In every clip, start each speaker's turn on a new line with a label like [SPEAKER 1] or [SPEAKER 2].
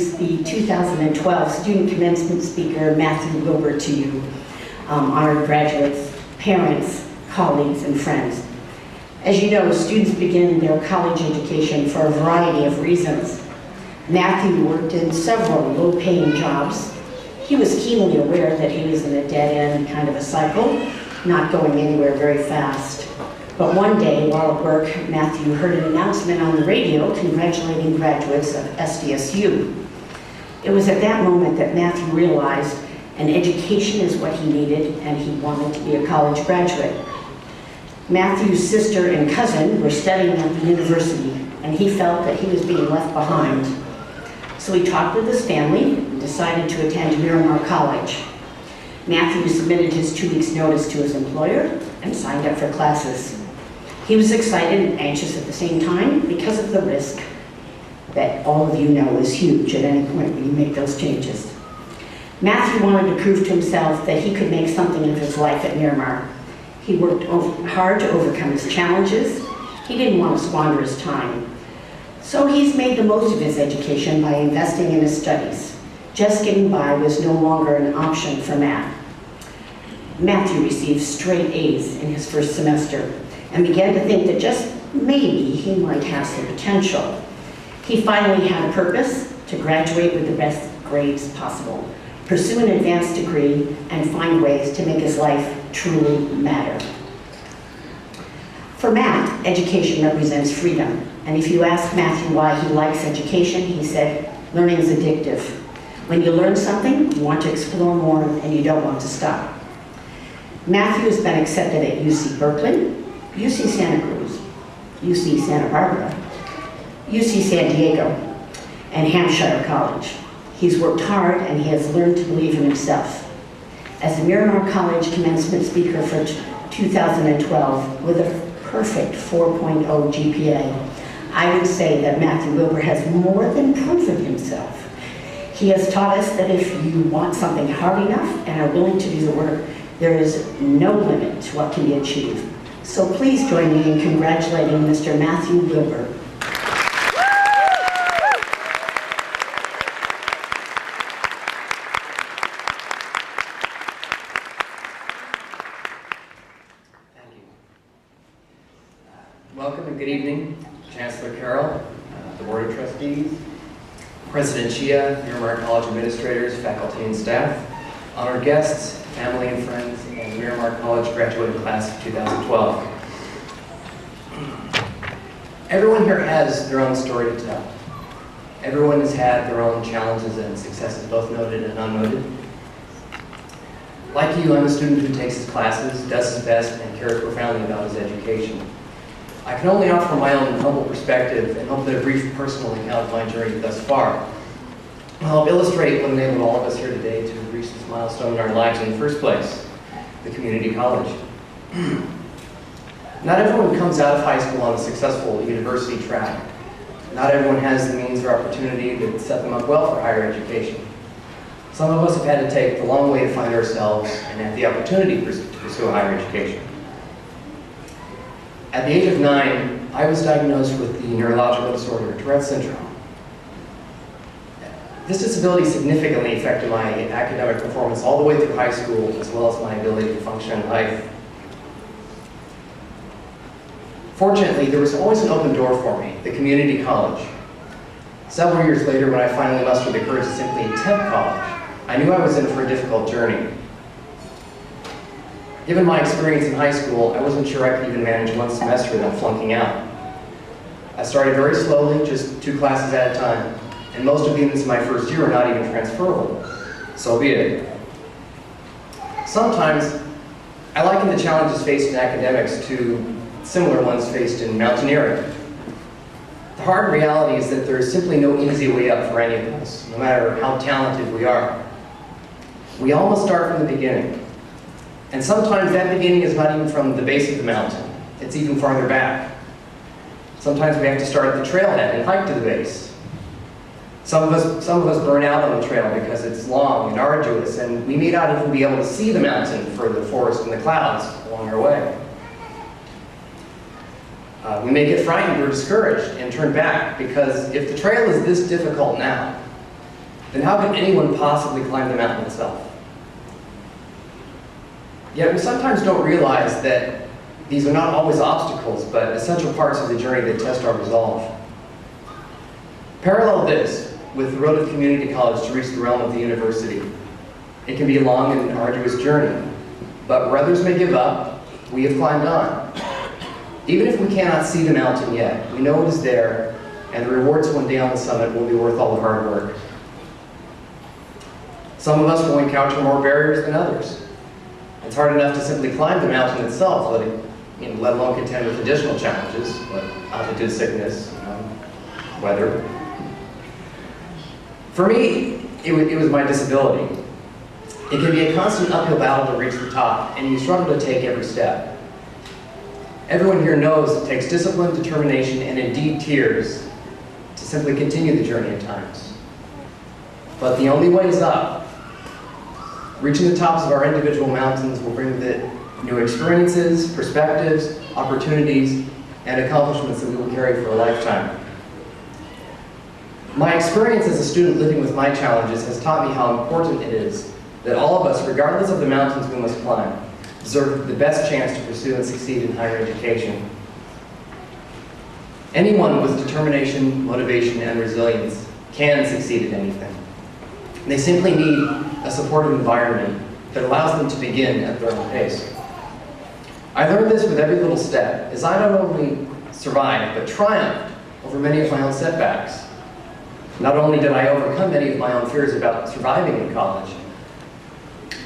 [SPEAKER 1] introduce the 2012 Student Commencement Speaker, Matthew Wilbur, to you. Honored graduates, parents, colleagues, and friends. As you know, students begin their college education for a variety of reasons. Matthew worked in several low-paying jobs. He was keenly aware that he was in a dead-end kind of a cycle, not going anywhere very fast. But one day, while at work, Matthew heard an announcement on the radio congratulating graduates of SDSU. It was at that moment that Matthew realized an education is what he needed, and he wanted to be a college graduate. Matthew's sister and cousin were studying at the university, and he felt that he was being left behind. So he talked with his family and decided to attend Miramar College. Matthew submitted his 2 weeks' notice to his employer and signed up for classes. He was excited and anxious at the same time because of the risk that all of you know is huge at any point when you make those changes. Matthew wanted to prove to himself that he could make something of his life at Miramar. He worked hard to overcome his challenges. He didn't want to squander his time. So he's made the most of his education by investing in his studies. Just getting by was no longer an option for Matt. Matthew received straight A's in his first semester and began to think that just maybe he might have some potential. He finally had a purpose to graduate with the best grades possible, pursue an advanced degree, and find ways to make his life truly matter. For Matt, education represents freedom. And if you ask Matthew why he likes education, he said, learning is addictive. When you learn something, you want to explore more and you don't want to stop. Matthew has been accepted at UC Berkeley, UC Santa Cruz, UC Santa Barbara, UC San Diego, and Hampshire College. He's worked hard and he has learned to believe in himself. As the Miramar College commencement speaker for 2012 with a perfect 4.0 GPA, I would say that Matthew Wilbur has more than proven himself. He has taught us that if you want something hard enough and are willing to do the work, there is no limit to what can be achieved. So please join me in congratulating Mr. Matthew Wilbur.
[SPEAKER 2] Thank you. Welcome and good evening, Chancellor Carroll, the Board of Trustees, President Chia, Miramar College administrators, faculty and staff, honored guests, family and friends, and Miramar College graduating class of 2012. Everyone here has their own story to tell. Everyone has had their own challenges and successes, both noted and unnoted. Like you, I'm a student who takes his classes, does his best, and cares profoundly about his education. I can only offer my own humble perspective and hope that a brief personal account of my journey thus far will help illustrate what enabled all of us here today to reach this milestone in our lives in the first place, the community college. Not everyone comes out of high school on a successful university track. Not everyone has the means or opportunity that set them up well for higher education. Some of us have had to take the long way to find ourselves and have the opportunity to pursue higher education. At the age of 9, I was diagnosed with the neurological disorder, Tourette syndrome. This disability significantly affected my academic performance all the way through high school, as well as my ability to function in life. Fortunately, there was always an open door for me, the community college. Several years later, when I finally mustered the courage to simply attempt college, I knew I was in for a difficult journey. Given my experience in high school, I wasn't sure I could even manage one semester without flunking out. I started very slowly, just 2 classes at a time, and most of the units in my first year are not even transferable. So be it. Sometimes, I liken the challenges faced in academics to similar ones faced in mountaineering. The hard reality is that there is simply no easy way up for any of us, no matter how talented we are. We all must start from the beginning. And sometimes that beginning is not even from the base of the mountain. It's even farther back. Sometimes we have to start at the trailhead and hike to the base. Some of us burn out on the trail because it's long and arduous, and we may not even be able to see the mountain for the forest and the clouds along our way. We may get frightened or discouraged and turn back because if the trail is this difficult now, then how can anyone possibly climb the mountain itself? Yet we sometimes don't realize that these are not always obstacles, but essential parts of the journey that test our resolve. Parallel this with the road of community college to reach the realm of the university. It can be a long and arduous journey, but where others may give up, we have climbed on. Even if we cannot see the mountain yet, we know it is there, and the rewards one day on the summit will be worth all the hard work. Some of us will encounter more barriers than others. It's hard enough to simply climb the mountain itself, let alone contend with additional challenges, like altitude sickness, weather. For me, it was my disability. It can be a constant uphill battle to reach the top, and you struggle to take every step. Everyone here knows it takes discipline, determination, and indeed tears to simply continue the journey at times. But the only way is up. Reaching the tops of our individual mountains will bring with it new experiences, perspectives, opportunities, and accomplishments that we will carry for a lifetime. My experience as a student living with my challenges has taught me how important it is that all of us, regardless of the mountains we must climb, deserve the best chance to pursue and succeed in higher education. Anyone with determination, motivation, and resilience can succeed at anything. They simply need a supportive environment that allows them to begin at their own pace. I learned this with every little step, as I not only survived, but triumphed over many of my own setbacks. Not only did I overcome many of my own fears about surviving in college,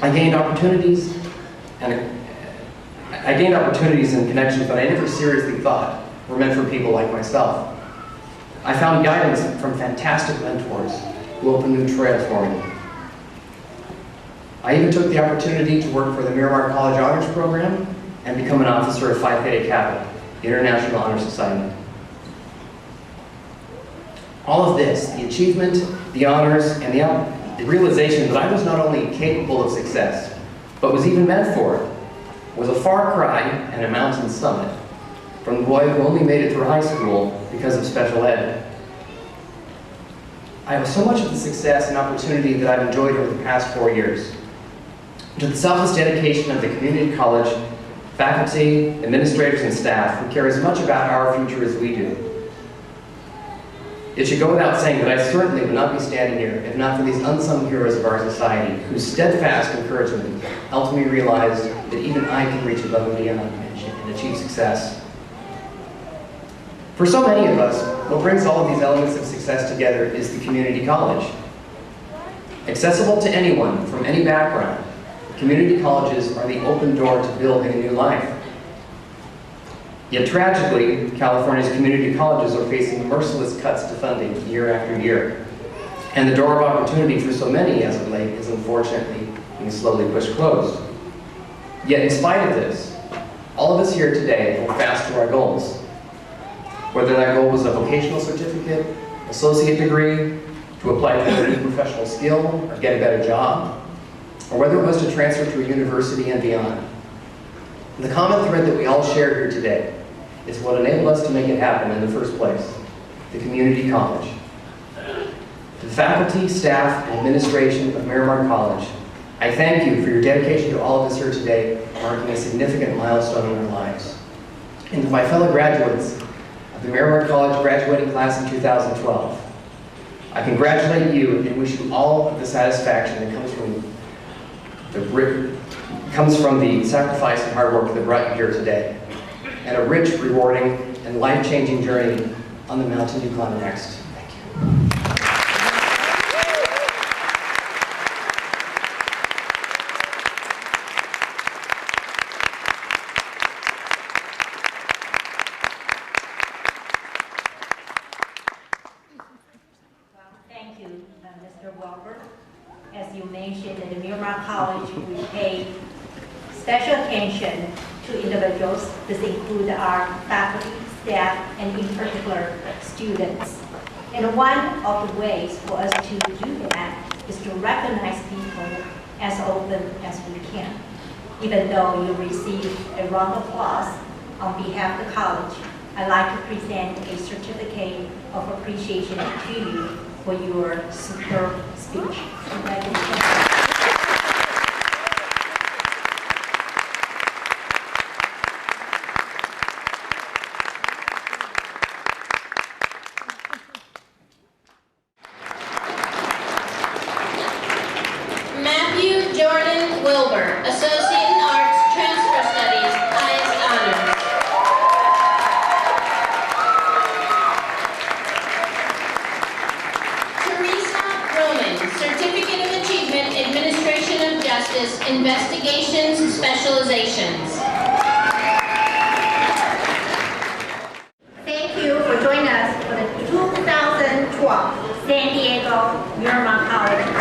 [SPEAKER 2] I gained opportunities and connections that I never seriously thought were meant for people like myself. I found guidance from fantastic mentors who opened new trails for me. I even took the opportunity to work for the Miramar College Honors Program and become an officer of Phi Theta Kappa, the International Honor Society. All of this, the achievement, the honors, and the realization that I was not only capable of success, but was even meant for it, was a far cry and a mountain summit from the boy who only made it through high school because of special ed. I owe so much of the success and opportunity that I've enjoyed over the past 4 years to the selfless dedication of the community college, faculty, administrators, and staff who care as much about our future as we do. It should go without saying that I certainly would not be standing here if not for these unsung heroes of our society whose steadfast encouragement helped me realize that even I can reach above and beyond and achieve success. For so many of us, what brings all of these elements of success together is the community college. Accessible to anyone from any background, community colleges are the open door to building a new life. Yet tragically, California's community colleges are facing merciless cuts to funding year after year. And the door of opportunity for so many as of late is unfortunately being slowly pushed closed. Yet in spite of this, all of us here today hold fast to our goals. Whether that goal was a vocational certificate, associate degree, to apply for a new professional skill, or get a better job, or whether it was to transfer to a university and beyond. The common thread that we all share here today is what enabled us to make it happen in the first place, the community college. To the faculty, staff, and administration of Miramar College, I thank you for your dedication to all of us here today, marking a significant milestone in our lives. And to my fellow graduates of the Miramar College graduating class in 2012, I congratulate you and wish you all of the satisfaction that comes from the sacrifice and hard work that brought you here today, and a rich, rewarding, and life-changing journey on the mountain you climb next. Thank you.
[SPEAKER 3] Thank you, Mr. Welber. As you mentioned, at the Miramar College, we pay special attention to individuals. This includes our faculty, staff, and in particular, students. And one of the ways for us to do that is to recognize people as open as we can. Even though you receive a round of applause on behalf of the college, I'd like to present a certificate of appreciation to you for your superb
[SPEAKER 1] speech.
[SPEAKER 3] Congratulations.
[SPEAKER 4] Matthew Jordan Wilbur, Associate in Arts, Transfer Studies, highest honors. Teresa Roman, Certificate of Achievement, Administration of Justice, Investigations Specializations.
[SPEAKER 3] Thank you for joining us for the 2012 San Diego Miramar College